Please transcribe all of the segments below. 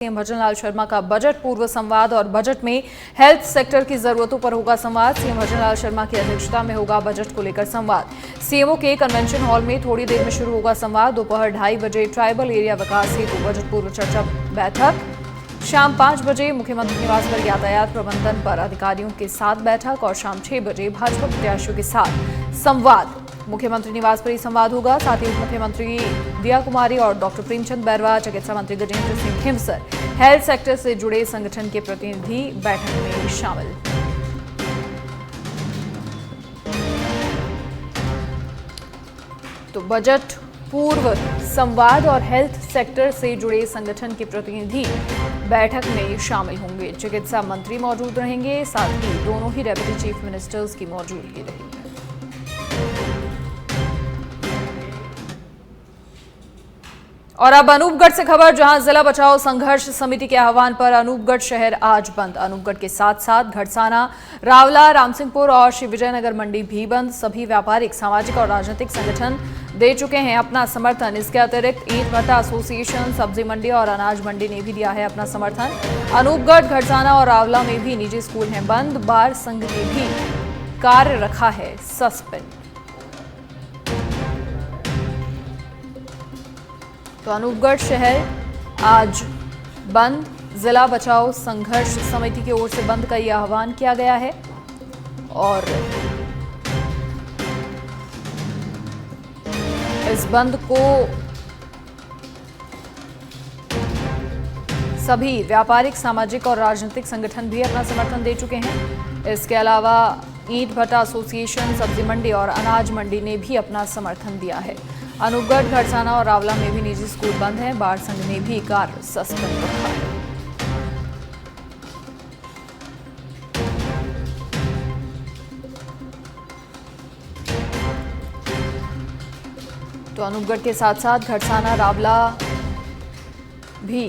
CM Bhajanlal Sharma का budget पूर्व संवाद और बजट में हेल्थ सेक्टर की जरूरतों पर होगा संवाद। सीएम भजनलाल शर्मा की अध्यक्षता में होगा बजट को लेकर संवाद। सीएमओ के कन्वेंशन हॉल में थोड़ी देर में शुरू होगा संवाद। दोपहर 2:30 बजे ट्राइबल एरिया विकास हेतु बजट पूर्व चर्चा बैठक। शाम 5 बजे मुख्यमंत्री निवास पर यातायात प्रबंधन पर अधिकारियों के साथ बैठक और शाम 6 बजे भाजपा प्रत्याशियों के साथ संवाद। मुख्यमंत्री निवास पर ही संवाद होगा। साथ ही उप मुख्यमंत्री दिया कुमारी और डॉक्टर प्रेमचंद बैरवा, चिकित्सा मंत्री गजेंद्र सिंह हिमसर, हेल्थ सेक्टर से जुड़े संगठन के प्रतिनिधि बैठक में शामिल। तो बजट पूर्व संवाद और हेल्थ सेक्टर से जुड़े संगठन के प्रतिनिधि बैठक में शामिल होंगे। चिकित्सा मंत्री मौजूद रहेंगे, साथ ही दोनों ही डेप्यूटी चीफ मिनिस्टर्स की मौजूदगी रहेगी। और अब अनूपगढ़ से खबर, जहां जिला बचाओ संघर्ष समिति के आह्वान पर अनूपगढ़ शहर आज बंद। अनूपगढ़ के साथ साथ घड़साना, रावला, रामसिंहपुर और श्री विजयनगर मंडी भी बंद। सभी व्यापारिक, सामाजिक और राजनीतिक संगठन दे चुके हैं अपना समर्थन। इसके अतिरिक्त ईंट भट्टा एसोसिएशन, सब्जी मंडी और अनाज मंडी ने भी दिया है अपना समर्थन। अनूपगढ़, घड़साना और रावला में भी निजी स्कूल हैं बंद। बार संघ ने भी कार्य रखा है सस्पेंड। तो अनूपगढ़ शहर आज बंद। जिला बचाओ संघर्ष समिति की ओर से बंद का यह आह्वान किया गया है और इस बंद को सभी व्यापारिक, सामाजिक और राजनीतिक संगठन भी अपना समर्थन दे चुके हैं। इसके अलावा ईंट भट्टा एसोसिएशन, सब्जी मंडी और अनाज मंडी ने भी अपना समर्थन दिया है। अनूपगढ़, घड़साना और रावला में भी निजी स्कूल बंद हैं। बार संघ ने भी कार्य सस्पेंड रखा है। तो अनूपगढ़ के साथ साथ घड़साना, रावला भी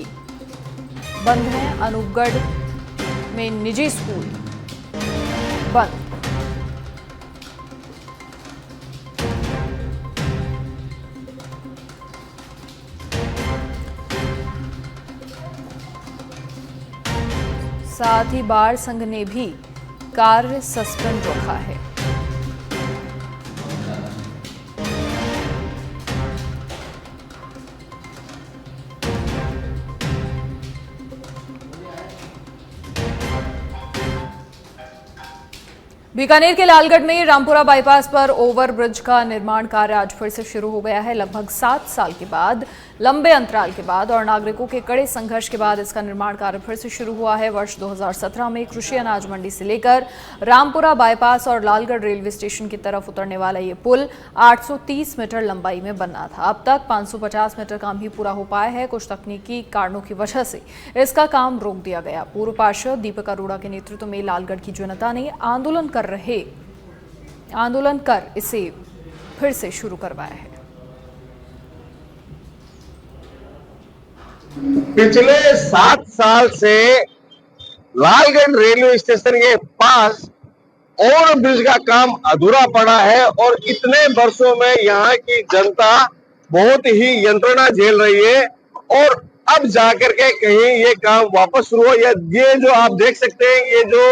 बंद हैं। अनूपगढ़ में निजी स्कूल बंद। साथ ही बार संघ ने भी कार्य सस्पेंड रखा है। बीकानेर के लालगढ़ में रामपुरा बाईपास पर ओवरब्रिज का निर्माण कार्य आज फिर से शुरू हो गया है। लगभग 7 साल के बाद, लंबे अंतराल के बाद और नागरिकों के कड़े संघर्ष के बाद इसका निर्माण कार्य फिर से शुरू हुआ है। वर्ष 2017 में कृषि अनाज मंडी से लेकर रामपुरा बाईपास और लालगढ़ रेलवे स्टेशन की तरफ उतरने वाला ये पुल 830 मीटर लंबाई में बनना था। अब तक 550 मीटर काम ही पूरा हो पाया है। कुछ तकनीकी कारणों की वजह से इसका काम रोक दिया गया। पूर्व पार्षद दीपक अरोड़ा के नेतृत्व में लालगढ़ की जनता ने आंदोलन कर इसे फिर से शुरू करवाया है। पिछले 7 साल से लालगढ़ रेलवे स्टेशन के पास ओवर ब्रिज का काम अधूरा पड़ा है और इतने वर्षों में यहाँ की जनता बहुत ही यंत्रणा झेल रही है और अब जाकर के कहीं ये काम वापस शुरू हो। ये जो आप देख सकते हैं, ये जो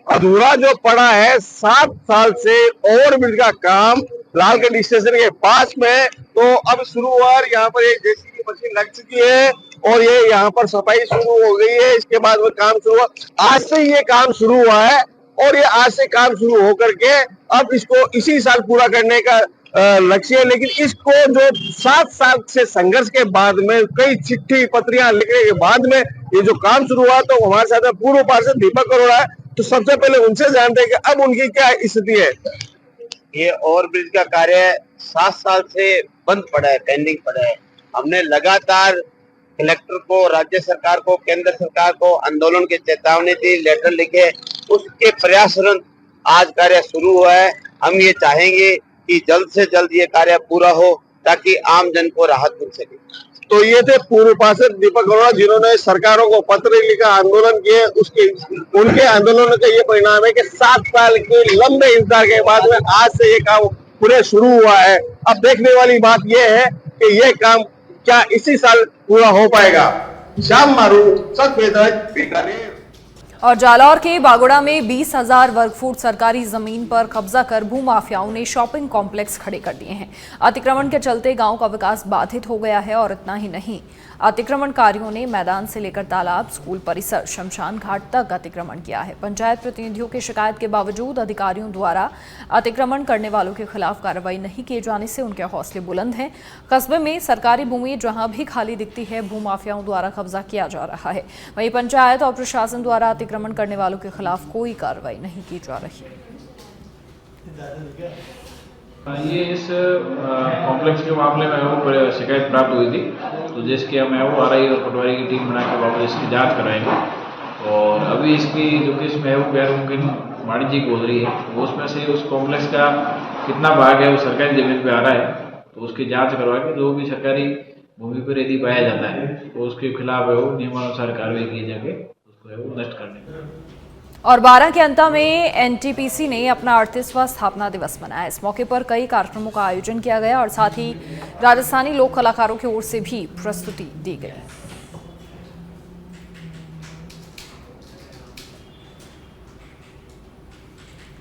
अधूरा जो पड़ा है 7 साल से ओवर ब्रिज का काम लालगढ़ स्टेशन के पास में, तो अब शुरू हुआ। यहाँ पर एक जेसीबी मशीन लग चुकी है और ये यहाँ पर सफाई शुरू हो गई है। इसके बाद वो काम शुरू हुआ। आज से ये काम शुरू हुआ है और ये आज से काम शुरू होकर के अब इसको इसी साल पूरा करने का लक्ष्य है। लेकिन इसको जो 7 साल से संघर्ष के बाद में, कई चिट्ठी पत्रियां लिखने के बाद में ये जो काम शुरू हुआ, तो हमारे साथ पूर्व पार्षद दीपक अरोड़ा है। तो सबसे पहले उनसे जानते हैं कि अब उनकी क्या स्थिति है। ये ओवरब्रिज का कार्य 7 साल से बंद पड़ा है, पेंडिंग पड़ा है। हमने लगातार कलेक्टर को, राज्य सरकार को, केंद्र सरकार को आंदोलन की चेतावनी दी, लेटर लिखे। उसके प्रयासरत आज कार्य शुरू हुआ है। हम ये चाहेंगे कि जल्द से जल्द ये कार्य पूरा हो ताकि आम जन को राहत मिल सके। तो ये थे पूर्व पार्षद दीपक अरोड़ा, जिन्होंने सरकारों को पत्र लिखा, आंदोलन किए। उनके आंदोलन का ये परिणाम है कि 7 साल के लंबे इंतजार के बाद में आज से ये काम पूरे शुरू हुआ है। अब देखने वाली बात यह है कि ये काम क्या इसी साल पूरा हो पाएगा। श्याम मारू, सफेदज, बीकानेर। और जालौर के बागोड़ा में 20,000 वर्ग फुट सरकारी जमीन पर कब्जा कर भूमाफियाओं ने शॉपिंग कॉम्प्लेक्स खड़े कर दिए हैं। अतिक्रमण के चलते गांव का विकास बाधित हो गया है और इतना ही नहीं, अतिक्रमणकारियों ने मैदान से लेकर तालाब, स्कूल परिसर, शमशान घाट तक अतिक्रमण किया है। पंचायत प्रतिनिधियों की शिकायत के बावजूद अधिकारियों द्वारा अतिक्रमण करने वालों के खिलाफ कार्रवाई नहीं किए जाने से उनके हौसले बुलंद हैं। कस्बे में सरकारी भूमि जहां भी खाली दिखती है, भूमाफियाओं द्वारा कब्जा किया जा रहा है। वहीं पंचायत और प्रशासन द्वारा अतिक्रमण करने वालों के खिलाफ कोई कार्रवाई नहीं की जा रही। ये इस कॉम्प्लेक्स के मामले में वो शिकायत प्राप्त हुई थी, तो जिसकी हमें वो आरआई और पटवारी की टीम बना के वापस इसकी जांच कराएंगे। और अभी इसकी जो किस्म है वो गैर मुमकिन वाणिज्यिक हो रही है, तो उसमें से उस कॉम्प्लेक्स का कितना भाग है वो सरकारी जमीन पे आ रहा है, तो उसकी जाँच करवा के जो भी सरकारी भूमि पर यदि पाया जाता है तो उसके खिलाफ है वो नियमानुसार कार्रवाई की जाके उसको है वो नष्ट करने। और 12 के अंत में एनटीपीसी ने अपना 38वां स्थापना दिवस मनाया। इस मौके पर कई कार्यक्रमों का आयोजन किया गया और साथ ही राजस्थानी लोक कलाकारों की ओर से भी प्रस्तुति दी गई।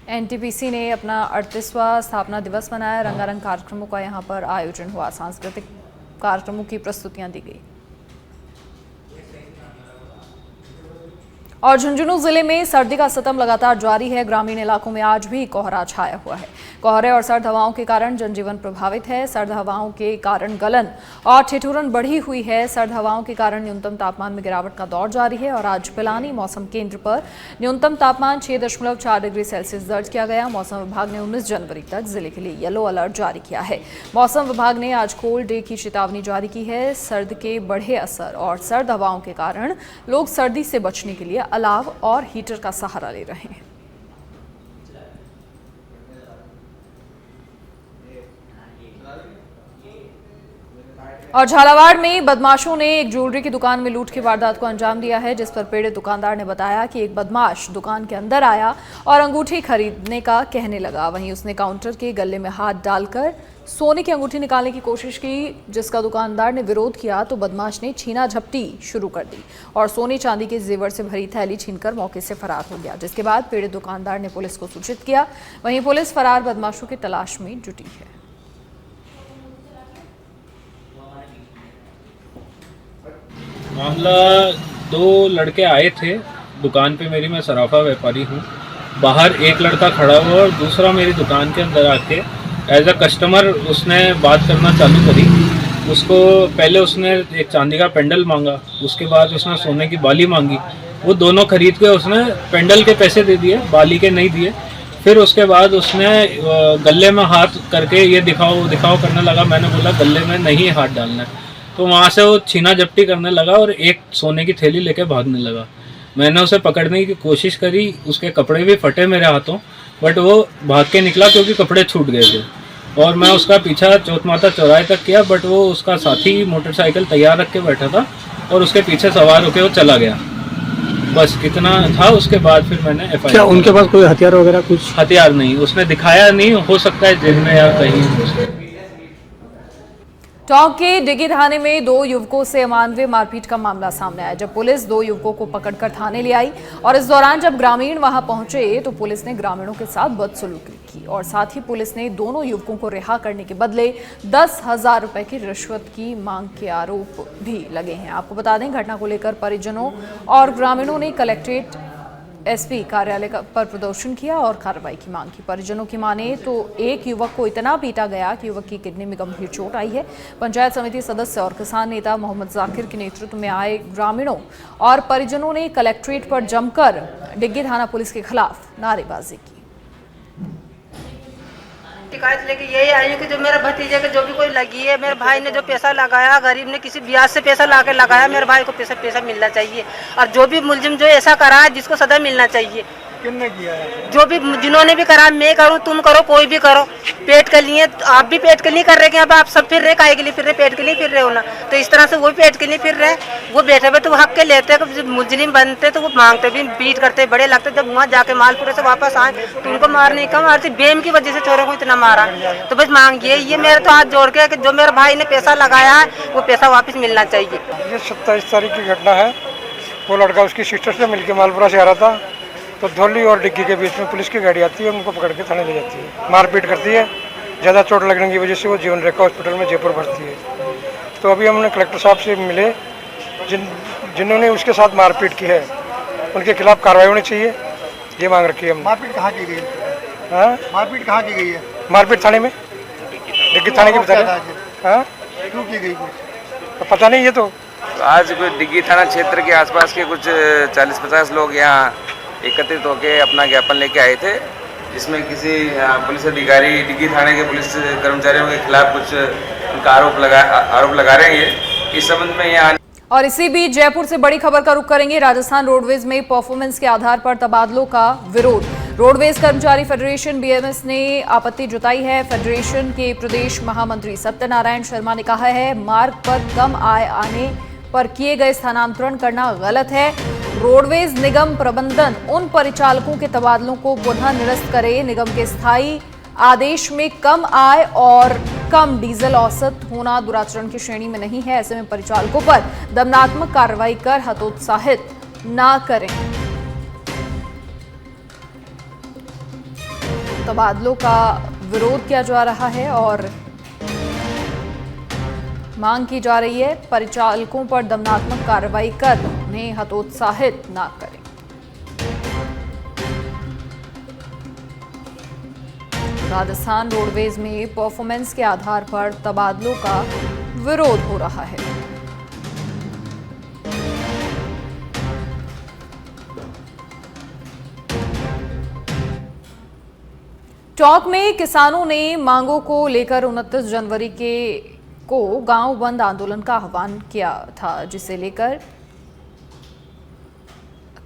एनटीपीसी ने अपना 38वां स्थापना दिवस मनाया। रंगारंग कार्यक्रमों का यहां पर आयोजन हुआ, सांस्कृतिक कार्यक्रमों की प्रस्तुतियां दी गई। और झुंझुनू जिले में सर्दी का सितम लगातार जारी है। ग्रामीण इलाकों में आज भी कोहरा छाया हुआ है। कोहरे और सर्द हवाओं के कारण जनजीवन प्रभावित है। सर्द हवाओं के कारण गलन और ठिठुरन बढ़ी हुई है। सर्द हवाओं के कारण न्यूनतम तापमान में गिरावट का दौर जारी है और आज पिलानी मौसम केंद्र पर न्यूनतम तापमान 6.4 डिग्री सेल्सियस दर्ज किया गया। मौसम विभाग ने 19 जनवरी तक जिले के लिए येलो अलर्ट जारी किया है। मौसम विभाग ने आज कोल्ड डे की चेतावनी जारी की है। सर्द के बढ़े असर और सर्द हवाओं के कारण लोग सर्दी से बचने के लिए अलाव और हीटर का सहारा ले रहे हैं। और झालावाड़ में बदमाशों ने एक ज्वेलरी की दुकान में लूट की वारदात को अंजाम दिया है, जिस पर पीड़ित दुकानदार ने बताया कि एक बदमाश दुकान के अंदर आया और अंगूठी खरीदने का कहने लगा। वहीं उसने काउंटर के गले में हाथ डालकर सोने की अंगूठी निकालने की कोशिश की, जिसका दुकानदार ने विरोध किया तो बदमाश ने छीना झपटी शुरू कर दी और सोने चांदी के जेवर से भरी थैली छीनकर मौके से फरार हो गया, जिसके बाद पीड़ित दुकानदार ने पुलिस को सूचित किया। वहीं पुलिस फरार बदमाशों की तलाश में जुटी है। मामला, 2 लड़के आए थे दुकान पे मेरी, मैं सराफा व्यापारी हूँ। बाहर एक लड़का खड़ा हुआ और दूसरा मेरी दुकान के अंदर आके एज अ कस्टमर उसने बात करना चालू करी। उसको पहले उसने एक चांदी का पेंडल मांगा, उसके बाद उसने सोने की बाली मांगी। वो दोनों खरीद के उसने पेंडल के पैसे दे दिए, बाली के नहीं दिए। फिर उसके बाद उसने गले में हाथ करके ये दिखाओ दिखाओ करने लगा। मैंने बोला गले में नहीं हाथ डालना है, तो वहाँ से वो छीना झपटी करने लगा और एक सोने की थैली लेके भागने लगा। मैंने उसे पकड़ने की कोशिश करी, उसके कपड़े भी फटे मेरे हाथों, बट वो भाग के निकला क्योंकि कपड़े छूट गए थे। और मैं उसका पीछा चौथमाता चौराहे तक किया, बट वो उसका साथी मोटरसाइकिल तैयार रख के बैठा था और उसके पीछे सवार होकर वो चला गया। बस कितना था। उसके बाद फिर मैंने FIR। क्या उनके पास कोई हथियार वगैरह कुछ? हथियार नहीं, उसने दिखाया नहीं, हो सकता है जेल में या कहीं। टोंक के डिगी थाने में 2 युवकों से अमानवीय मारपीट का मामला सामने आया, जब पुलिस 2 युवकों को पकड़कर थाने ले आई और इस दौरान जब ग्रामीण वहां पहुंचे तो पुलिस ने ग्रामीणों के साथ बदसलूकी की और साथ ही पुलिस ने दोनों युवकों को रिहा करने के बदले 10,000 रुपए की रिश्वत की मांग के आरोप भी लगे हैं। आपको बता दें, घटना को लेकर परिजनों और ग्रामीणों ने कलेक्ट्रेट SP कार्यालय पर प्रदर्शन किया और कार्रवाई की मांग की। परिजनों की माने तो एक युवक को इतना पीटा गया कि युवक की किडनी में गंभीर चोट आई है। पंचायत समिति सदस्य और किसान नेता मोहम्मद जाकिर के नेतृत्व में आए ग्रामीणों और परिजनों ने कलेक्ट्रेट पर जमकर डिग्गी थाना पुलिस के खिलाफ नारेबाजी की। शिकायत लेके यही आई हूँ कि जो मेरे भतीजे के जो भी कोई लगी है, मेरे भाई ने जो पैसा लगाया, गरीब ने किसी ब्याज से पैसा ला के लगाया, मेरे भाई को पैसा मिलना चाहिए। और जो भी मुलजिम जो ऐसा करा है, जिसको सजा मिलना चाहिए। किसने किया है? जो भी जिन्होंने भी करा, मैं करूँ, तुम करो, कोई भी करो, पेट के लिए आप भी पेट के लिए कर रहे हैं। अब आप सब फिर रहे, काहे के लिए फिर रहे? पेट के लिए फिर रहे हो ना। तो इस तरह से वो पेट के लिए फिर रहे, वो बैठे हुए तो वो हक के लेते हैं। जब मुजरिम बनते तो वो मांगते भी, बीट करते, बड़े लगते। जब वहाँ जाके मालपुरे से वापस आए तो उनको मारने का मारते, बेम की वजह से चोरों को इतना मारा। तो बस मांगिए, ये मेरे तो हाथ जोड़ के कि जो मेरे भाई ने पैसा लगाया है वो पैसा वापस मिलना चाहिए। ये 27 तारीख की घटना है। वो लड़का उसकी सिस्टर से मिलकर मालपुरा से आ रहा था, तो धौली और डिग्गी के बीच में पुलिस की गाड़ी आती है, उनको पकड़ के थाने ले जाती है, मारपीट करती है। ज़्यादा चोट लगने की वजह से वो जीवन रेखा हॉस्पिटल में जयपुर भर्ती है। तो अभी हमने कलेक्टर साहब से मिले, जिन्होंने उसके साथ मारपीट की है उनके खिलाफ कार्रवाई होनी चाहिए, ये मांग रखी है हमने। मारपीट कहाँ की गई? हाँ, मारपीट कहाँ की गई है? मारपीट थाने में, डिग्गी थाने की बता रहे। हाँ, क्यों की गई? कुछ तो पता नहीं। ये तो आज कोई डिग्गी थाना क्षेत्र के आसपास के कुछ 40-50 लोग यहाँ एकत्रित होकर अपना ज्ञापन लेके आए थे, जिसमें किसी पुलिस अधिकारी डिग्गी थाने के पुलिस कर्मचारियों के खिलाफ कुछ उनका आरोप लगा रहे हैं। इस संबंध में यहाँ और इसी बीच जयपुर से बड़ी खबर का रुख करेंगे। राजस्थान रोडवेज में परफॉर्मेंस के आधार पर तबादलों का विरोध। रोडवेज कर्मचारी फेडरेशन बीएमएस ने आपत्ति जताई है। फेडरेशन के प्रदेश महामंत्री सत्यनारायण शर्मा ने कहा है, मार्ग पर कम आय आने पर किए गए स्थानांतरण करना गलत है। रोडवेज निगम प्रबंधन उन परिचालकों के तबादलों को पुनः निरस्त करे। निगम के स्थायी आदेश में कम आय और कम डीजल औसत होना दुराचरण की श्रेणी में नहीं है। ऐसे में परिचालकों पर दंडात्मक कार्रवाई कर हतोत्साहित ना करें। तबादलों का विरोध किया जा रहा है और मांग की जा रही है परिचालकों पर दंडात्मक कार्रवाई कर उन्हें हतोत्साहित ना करें। राजस्थान रोडवेज में परफॉर्मेंस के आधार पर तबादलों का विरोध हो रहा है। टोंक में किसानों ने मांगों को लेकर 29 जनवरी को गांव बंद आंदोलन का आह्वान किया था, जिसे लेकर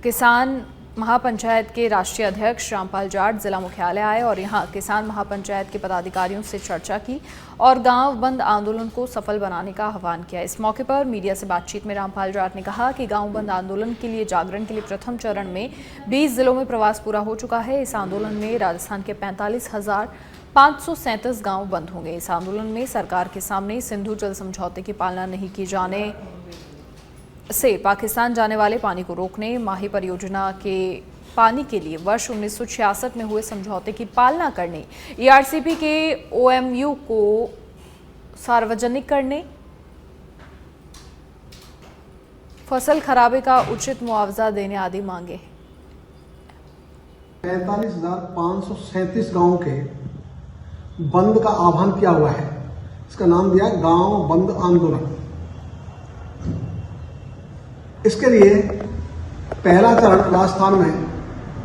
किसान महापंचायत के राष्ट्रीय अध्यक्ष रामपाल जाट जिला मुख्यालय आए और यहां किसान महापंचायत के पदाधिकारियों से चर्चा की और गांव बंद आंदोलन को सफल बनाने का आह्वान किया। इस मौके पर मीडिया से बातचीत में रामपाल जाट ने कहा कि गांव बंद आंदोलन के लिए जागरण के लिए प्रथम चरण में 20 जिलों में प्रवास पूरा हो चुका है। इस आंदोलन में राजस्थान के 45,537 गाँव बंद होंगे। इस आंदोलन में सरकार के सामने सिंधु जल समझौते की पालना नहीं की जाने से पाकिस्तान जाने वाले पानी को रोकने, माही परियोजना के पानी के लिए वर्ष 1966 में हुए समझौते की पालना करने, ईआरसीपी के ओएमयू को सार्वजनिक करने, फसल खराबे का उचित मुआवजा देने आदि मांगे। 45,537 गांवों के बंद का आह्वान किया हुआ है। इसका नाम दिया गांव बंद आंदोलन। इसके लिए पहला चरण राजस्थान में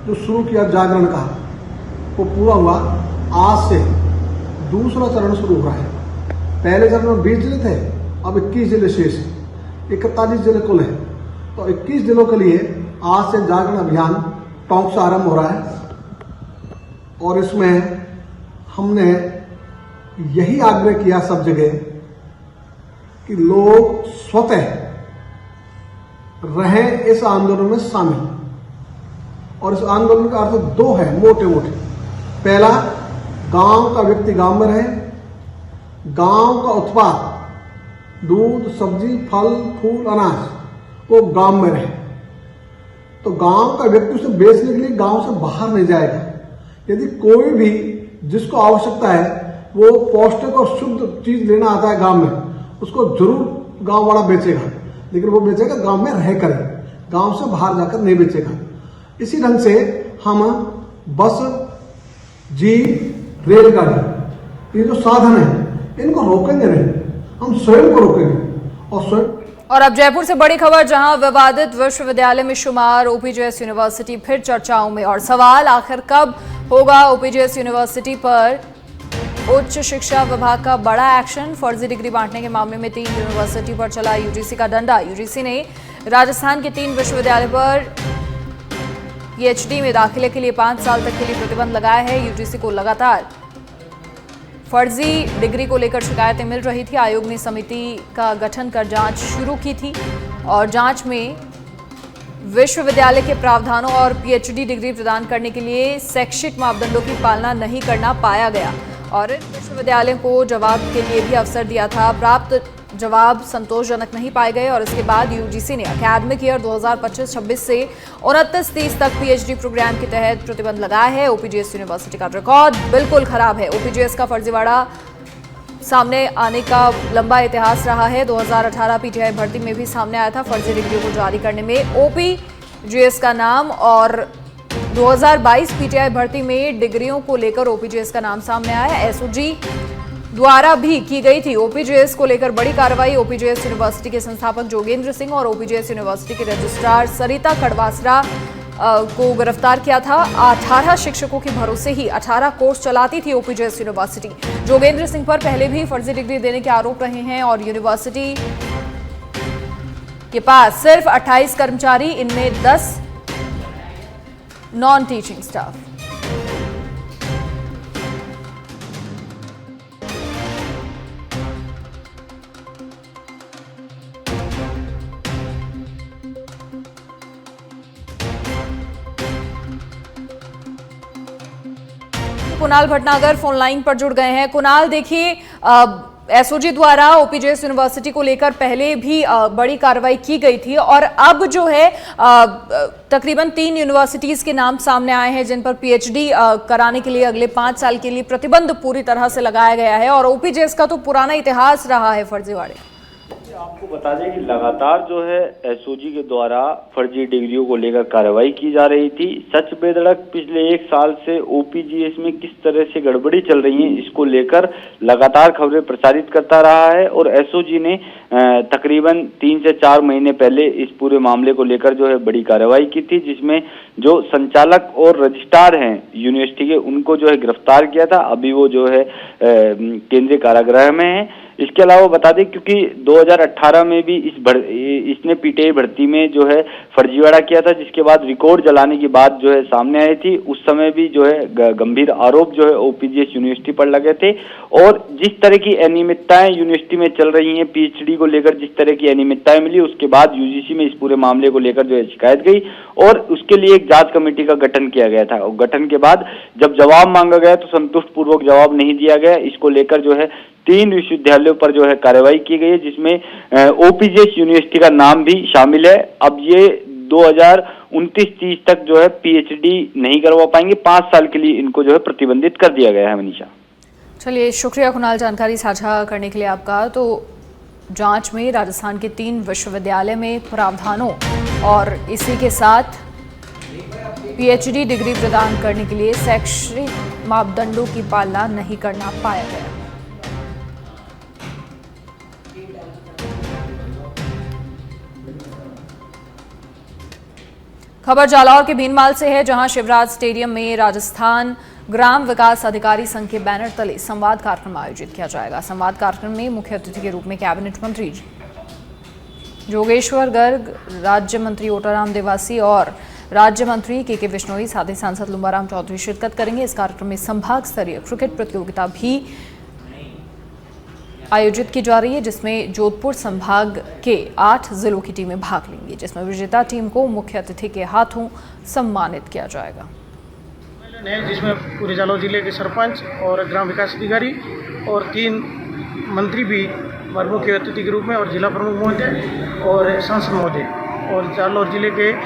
जो शुरू किया जागरण का वो पूरा हुआ। आज से दूसरा चरण शुरू हुआ है। पहले चरण में 20 जिले थे, अब 21 जिले शेष है, 41 जिले कुल है। तो 21 जिलों के लिए आज से जागरण अभियान टोंक से आरंभ हो रहा है और इसमें हमने यही आग्रह किया सब जगह कि लोग स्वतः रहे इस आंदोलन में शामिल। और इस आंदोलन का अर्थ दो है मोटे मोटे। पहला, गांव का व्यक्ति गांव में रहे, गांव का उत्पाद दूध, सब्जी, फल, फूल, अनाज वो गांव में रहे। तो गांव का व्यक्ति उसे बेचने के लिए गांव से बाहर नहीं जाएगा। यदि कोई भी जिसको आवश्यकता है वो पौष्टिक और शुद्ध चीज लेना आता है गांव में, उसको जरूर गांव वाला बेचेगा, लेकिन वो बेचेगा गांव में रह कर, गांव से बाहर जाकर नहीं बेचेगा। इसी ढंग से हम बस, जीप, रेलगाड़ी, ये जो साधन है इनको रोकेंगे नहीं, हम स्वयं को रोकेंगे। और अब जयपुर से बड़ी खबर, जहां विवादित विश्वविद्यालय में शुमार ओपीजेएस यूनिवर्सिटी फिर चर्चाओं में। और सवाल, आखिर कब होगा ओपीजेएस यूनिवर्सिटी पर उच्च शिक्षा विभाग का बड़ा एक्शन? फर्जी डिग्री बांटने के मामले में 3 यूनिवर्सिटी पर चला यूजीसी का डंडा। यूजीसी ने राजस्थान के 3 विश्वविद्यालय पर पीएचडी में दाखिले के लिए 5 साल तक के लिए प्रतिबंध लगाया है। यूजीसी को लगातार फर्जी डिग्री को लेकर शिकायतें मिल रही थी। आयोग ने समिति का गठन कर जांच शुरू की थी और जांच में विश्वविद्यालय के प्रावधानों और पीएचडी डिग्री प्रदान करने के लिए शैक्षिक मापदंडों की पालना नहीं करना पाया गया और विश्वविद्यालय को जवाब के लिए भी अवसर दिया था। प्राप्त जवाब संतोषजनक नहीं पाए गए और इसके बाद यूजीसी ने एकेडमिक ईयर 2025-26 से 29-30 तक पीएचडी प्रोग्राम के तहत प्रतिबंध लगाया है। ओपीजीएस यूनिवर्सिटी का रिकॉर्ड बिल्कुल खराब है। ओपीजीएस का फर्जीवाड़ा सामने आने का लंबा इतिहास रहा है। 2018 पीटीआई भर्ती में भी सामने आया था फर्जी डिग्रियों को जारी करने में ओपीजीएस का नाम और 2022 पीटीआई भर्ती में डिग्रियों को लेकर ओपीजीएस का नाम सामने आया। एसओजी द्वारा भी की गई थी ओपीजीएस को लेकर बड़ी कार्रवाई। ओपीजीएस यूनिवर्सिटी के संस्थापक जोगेंद्र सिंह और ओपीजीएस यूनिवर्सिटी के रजिस्ट्रार सरिता कड़वासरा को गिरफ्तार किया था। 18 शिक्षकों के भरोसे ही 18 कोर्स चलाती थी ओपीजीएस यूनिवर्सिटी। जोगेंद्र सिंह पर पहले भी फर्जी डिग्री देने के आरोप रहे हैं और यूनिवर्सिटी के पास सिर्फ 28 कर्मचारी, इनमें 10 non teaching staff. Kunal Bhatnagar phone line पर जुड़ गए हैं। कुणाल, देखिए एसओजी द्वारा ओपीजीएस यूनिवर्सिटी को लेकर पहले भी बड़ी कार्रवाई की गई थी और अब जो है तकरीबन 3 यूनिवर्सिटीज के नाम सामने आए हैं जिन पर पीएचडी कराने के लिए अगले 5 साल के लिए प्रतिबंध पूरी तरह से लगाया गया है और ओपीजीएस का तो पुराना इतिहास रहा है फर्जीवाड़े। आपको बता दें कि लगातार जो है एसओजी के द्वारा फर्जी डिग्रियों को लेकर कार्रवाई की जा रही थी। सच बेधड़क पिछले 1 साल से ओपीजीएस में किस तरह से गड़बड़ी चल रही है इसको लेकर लगातार खबरें प्रसारित करता रहा है और एसओजी ने तकरीबन 3 से 4 महीने पहले इस पूरे मामले को लेकर जो है बड़ी कार्रवाई की थी, जिसमें जो संचालक और रजिस्ट्रार हैं यूनिवर्सिटी के उनको जो है गिरफ्तार किया था। अभी वो जो है केंद्रीय कारागृह में है। इसके अलावा बता दें क्योंकि 2018 में भी इसने पीटीआई भर्ती में जो है फर्जीवाड़ा किया था, जिसके बाद रिकॉर्ड जलाने की बात जो है सामने आई थी। उस समय भी जो है गंभीर आरोप जो है ओपीजीएस यूनिवर्सिटी पर लगे थे और जिस तरह की अनियमितताएं यूनिवर्सिटी में चल रही हैं, पीएचडी को लेकर जिस तरह की अनियमितताएं मिली, उसके बाद यूजीसी में इस पूरे मामले को लेकर जो है शिकायत गई और उसके लिए एक जांच कमेटी का गठन किया गया था और गठन के बाद जब जवाब मांगा गया तो संतुष्ट पूर्वक जवाब नहीं दिया गया। इसको लेकर जो है 3 विश्वविद्यालयों पर जो है कार्रवाई की गई है, जिसमें ओपीजीएस यूनिवर्सिटी का नाम भी शामिल है। अब ये 2029-30 तक जो है पीएचडी नहीं करवा पाएंगे। 5 साल के लिए इनको जो है प्रतिबंधित कर दिया गया है। मनीषा, चलिए शुक्रिया कुणाल जानकारी साझा करने के लिए आपका। तो जांच में राजस्थान के 3 विश्वविद्यालय में प्रावधानों और इसी के साथ पीएचडी डिग्री प्रदान करने के लिए शैक्षिक मापदंडों की पालना नहीं करना पाया गया। खबर जालौर के भीनमाल से है, जहां शिवराज स्टेडियम में राजस्थान ग्राम विकास अधिकारी संघ के बैनर तले संवाद कार्यक्रम आयोजित किया जाएगा। संवाद कार्यक्रम में मुख्य अतिथि के रूप में कैबिनेट मंत्री जोगेश्वर गर्ग, राज्य मंत्री ओटाराम देवासी और राज्य मंत्री के बिश्नोई, साथ ही सांसद लुम्बाराम चौधरी शिरकत करेंगे। इस कार्यक्रम में संभाग स्तरीय क्रिकेट प्रतियोगिता भी आयोजित की जा रही है, जिसमें जोधपुर संभाग के 8 जिलों की टीमें भाग लेंगी, जिसमें विजेता टीम को मुख्य अतिथि के हाथों सम्मानित किया जाएगा। जिसमें पूरे जालौर जिले के सरपंच और ग्राम विकास अधिकारी और 3 मंत्री भी मुख्य अतिथि के रूप में और जिला प्रमुख महोदय और सांसद महोदय और जालौर जिले के